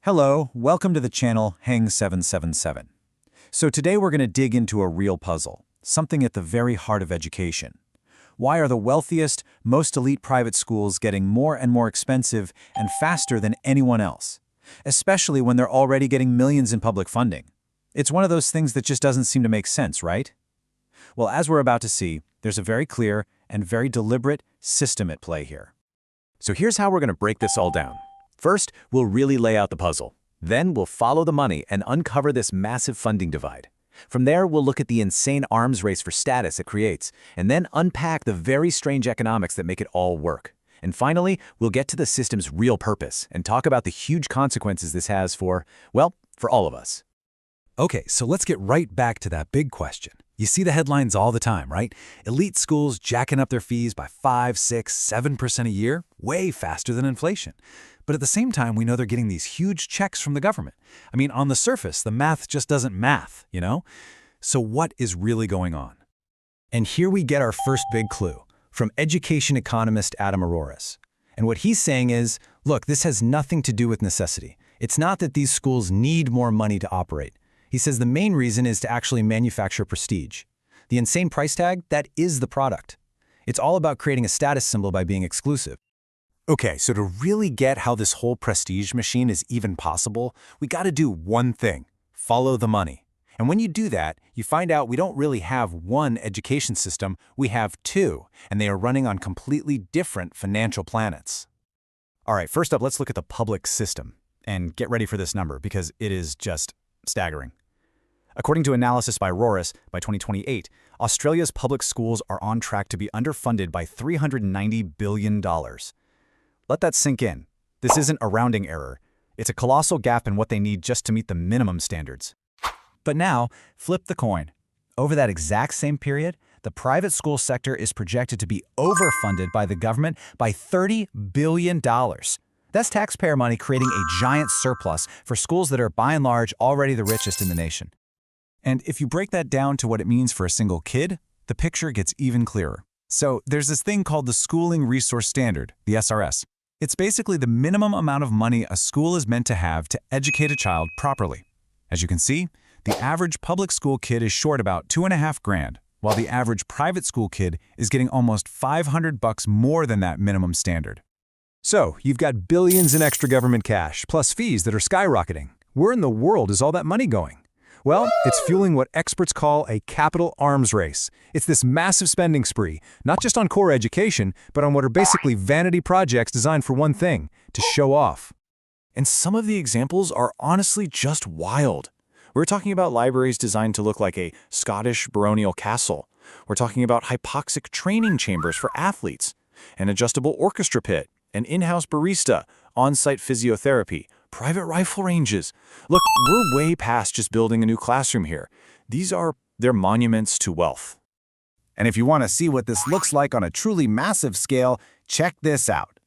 Hello, welcome to the channel Hang777. So today we're going to dig into a real puzzle, something at the very heart of education. Why are the wealthiest, most elite private schools getting more and more expensive and faster than anyone else? Especially when they're already getting millions in public funding. It's one of those things that just doesn't seem to make sense, right? Well, as we're about to see, there's a very clear and very deliberate system at play here. So here's how we're going to break this all down. First, we'll really lay out the puzzle. Then we'll follow the money and uncover this massive funding divide. From there, we'll look at the insane arms race for status it creates, and then unpack the very strange economics that make it all work. And finally, we'll get to the system's real purpose and talk about the huge consequences this has for, well, for all of us. Okay, so let's get right back to that big question. You see the headlines all the time, right? Elite schools jacking up their fees by 5, 6, 7% a year, way faster than inflation. But at the same time, we know they're getting these huge checks from the government. I mean, on the surface, the math just doesn't math, you know? So what is really going on? And here we get our first big clue from education economist Adam Rorris. And what he's saying is, look, this has nothing to do with necessity. It's not that these schools need more money to operate. He says the main reason is to actually manufacture prestige. The insane price tag, that is the product. It's all about creating a status symbol by being exclusive. Okay, so to really get how this whole prestige machine is even possible, we got to do one thing: follow the money. And when you do that, you find out we don't really have one education system, we have two, and they are running on completely different financial planets. All right, first up, let's look at the public system. And get ready for this number, because it is just staggering. According to analysis by Rorris, by 2028, Australia's public schools are on track to be underfunded by $390 billion. Let that sink in. This isn't a rounding error. It's a colossal gap in what they need just to meet the minimum standards. But now, flip the coin. Over that exact same period, the private school sector is projected to be overfunded by the government by $30 billion. That's taxpayer money creating a giant surplus for schools that are, by and large, already the richest in the nation. And if you break that down to what it means for a single kid, the picture gets even clearer. So there's this thing called the Schooling Resource Standard, the SRS. It's basically the minimum amount of money a school is meant to have to educate a child properly. As you can see, the average public school kid is short about $2.5 grand, while the average private school kid is getting almost $500 more than that minimum standard. So, you've got billions in extra government cash, plus fees that are skyrocketing. Where in the world is all that money going? Well, it's fueling what experts call a capital arms race. It's this massive spending spree, not just on core education, but on what are basically vanity projects designed for one thing: to show off. And some of the examples are honestly just wild. We're talking about libraries designed to look like a Scottish baronial castle. We're talking about hypoxic training chambers for athletes, an adjustable orchestra pit, an in-house barista, on-site physiotherapy, private rifle ranges. Look, we're way past just building a new classroom here. They're monuments to wealth. And if you want to see what this looks like on a truly massive scale, check this out.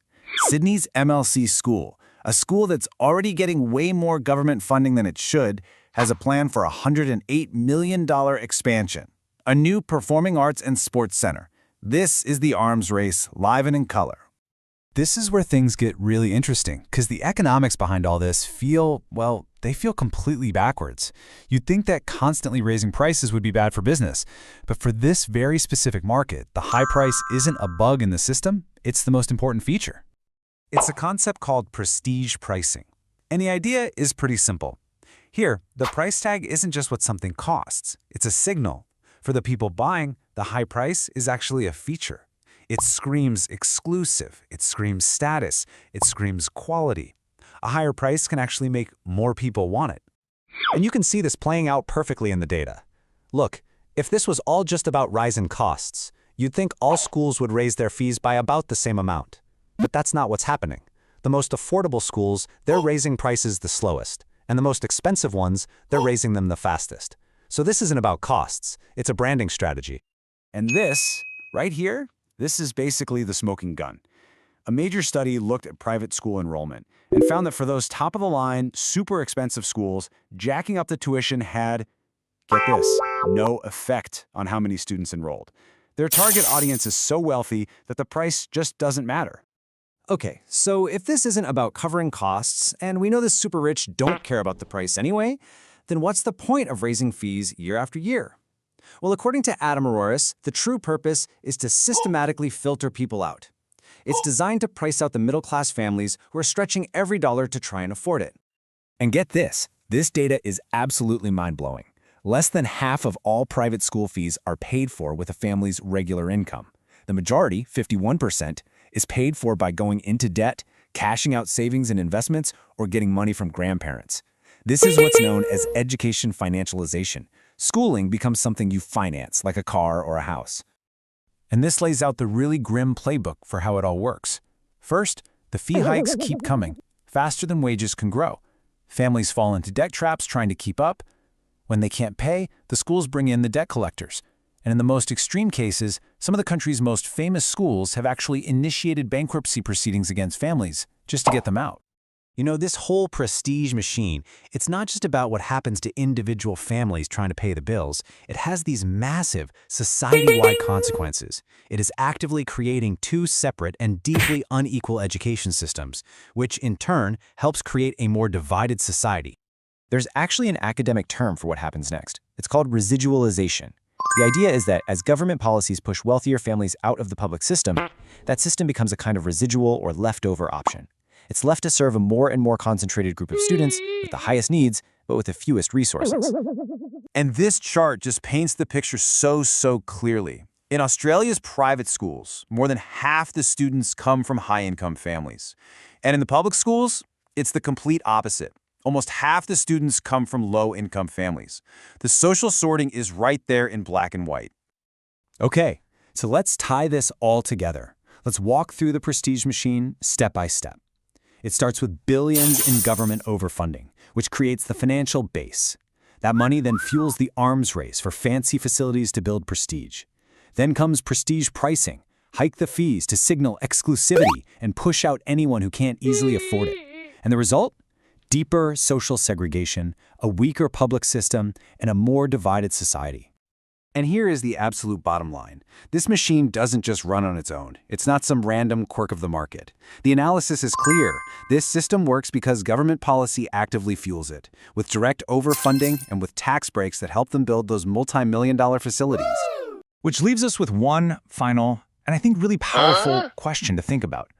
Sydney's MLC School, a school that's already getting way more government funding than it should, has a plan for a $108 million expansion. A new performing arts and sports center. This is the arms race, live and in color. This is where things get really interesting, because the economics behind all this feel completely backwards. You'd think that constantly raising prices would be bad for business, but for this very specific market, the high price isn't a bug in the system, it's the most important feature. It's a concept called prestige pricing, and the idea is pretty simple. Here, the price tag isn't just what something costs, it's a signal. For the people buying, the high price is actually a feature. It screams exclusive, it screams status, it screams quality. A higher price can actually make more people want it. And you can see this playing out perfectly in the data. Look, if this was all just about rise in costs, you'd think all schools would raise their fees by about the same amount. But that's not what's happening. The most affordable schools, they're raising prices the slowest, and the most expensive ones, they're raising them the fastest. So this isn't about costs, it's a branding strategy. And this, right here, this is basically the smoking gun. A major study looked at private school enrollment and found that for those top-of-the-line, super expensive schools, jacking up the tuition had, get this, no effect on how many students enrolled. Their target audience is so wealthy that the price just doesn't matter. Okay, so if this isn't about covering costs, and we know the super rich don't care about the price anyway, then what's the point of raising fees year after year? Well, according to Adam Rorris, the true purpose is to systematically filter people out. It's designed to price out the middle-class families who are stretching every dollar to try and afford it. And get this data is absolutely mind-blowing. Less than half of all private school fees are paid for with a family's regular income. The majority, 51%, is paid for by going into debt, cashing out savings and investments, or getting money from grandparents. This is what's known as education financialization. Schooling becomes something you finance, like a car or a house. And this lays out the really grim playbook for how it all works. First, the fee hikes keep coming, faster than wages can grow. Families fall into debt traps trying to keep up. When they can't pay, the schools bring in the debt collectors. And in the most extreme cases, some of the country's most famous schools have actually initiated bankruptcy proceedings against families just to get them out. You know, this whole prestige machine, it's not just about what happens to individual families trying to pay the bills. It has these massive, society-wide consequences. It is actively creating two separate and deeply unequal education systems, which in turn helps create a more divided society. There's actually an academic term for what happens next. It's called residualization. The idea is that as government policies push wealthier families out of the public system, that system becomes a kind of residual or leftover option. It's left to serve a more and more concentrated group of students with the highest needs, but with the fewest resources. And this chart just paints the picture so clearly. In Australia's private schools, more than half the students come from high-income families. And in the public schools, it's the complete opposite. Almost half the students come from low-income families. The social sorting is right there in black and white. Okay, so let's tie this all together. Let's walk through the prestige machine step by step. It starts with billions in government overfunding, which creates the financial base. That money then fuels the arms race for fancy facilities to build prestige. Then comes prestige pricing. Hike the fees to signal exclusivity and push out anyone who can't easily afford it. And the result? Deeper social segregation, a weaker public system, and a more divided society. And here is the absolute bottom line. This machine doesn't just run on its own. It's not some random quirk of the market. The analysis is clear. This system works because government policy actively fuels it, with direct overfunding and with tax breaks that help them build those multi-million-dollar facilities. Which leaves us with one final, and I think really powerful question to think about.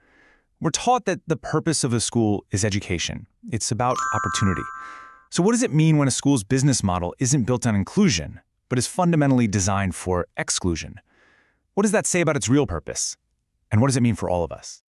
We're taught that the purpose of a school is education. It's about opportunity. So what does it mean when a school's business model isn't built on inclusion, but is fundamentally designed for exclusion? What does that say about its real purpose? And what does it mean for all of us?